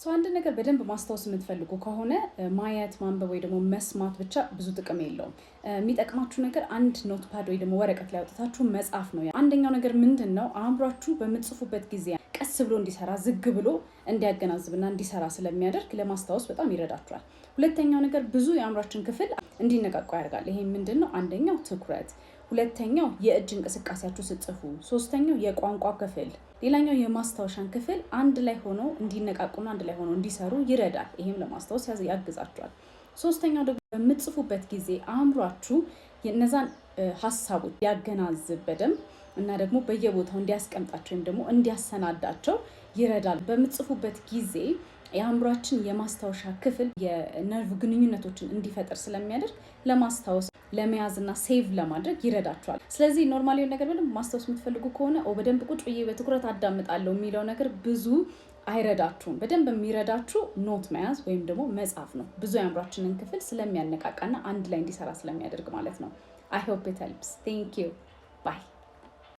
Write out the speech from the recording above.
አንድ ነገር በደንብ ማስታወስ የምትፈልጉ ከሆነ ማየት ማንበብ ወይ ደግሞ መስማት ብቻ ብዙ ጥቅም የለውም። የሚጠቅማችሁ ነገር አንድ ኖትፓድ ወይ ደግሞ ወረቀት ላይ አውጥታችሁ መጻፍ ነው። አንደኛው ነገር ምንድነው አእምሯችሁ በምትጽፉበት ጊዜ ቀስ ብሎ እንዲሰራ ዝግ ብሎ እንዲያገናዝብና እንዲሰራ ስለሚያደርግ ለማስታወስ በጣም ይረዳችኋል። ሁለተኛው ነገር ብዙ የአእምሯችን ክፍል እንዲነቃቁ ያደርጋል። ይሄ ምንድነው? አንደኛው ትኩረት፣ ሁለተኛው የእጅ እንቅስቃሴያችሁ ስትጽፉ፣ ሶስተኛው የቋንቋ ክፍል፣ ሌላኛው የማስታወሻን ክፍል አንድ ላይ ሆኖ እንዲነቃቁና አንድ ላይ ሆኖ እንዲሰሩ ይረዳል። ይሄም ለማስታወስ ያግዛችኋል። ሶስተኛው ደግሞ በምትጽፉበት ጊዜ አእምሯችሁ የነዛን ሐሳቦች ያገናዝብ በደንብ እና ደግሞ በየቦታው እንዲያስቀምጣቸው ወይም ደግሞ እንዲያሰናዳቸው ይረዳል። በምትጽፉበት ጊዜ የአእምሯችን የማስታወሻ ክፍል የነርቭ ግንኙነቶችን እንዲፈጠር ስለሚያደርግ ለማስታወስ ለመያዝና ሴቭ ለማድረግ ይረዳችኋል። ስለዚህ ኖርማሊ ነገር በደንብ ማስታወስ የምትፈልጉ ከሆነ በደንብ ቁጭ ብዬ በትኩረት አዳምጣለሁ የሚለው ነገር ብዙ አይረዳችሁም። በደንብ የሚረዳችሁ ኖት መያዝ ወይም ደግሞ መጻፍ ነው። ብዙ የአእምሯችንን ክፍል ስለሚያነቃቃና አንድ ላይ እንዲሰራ ስለሚያደርግ ማለት ነው። I hope it helps. Thank you. Bye.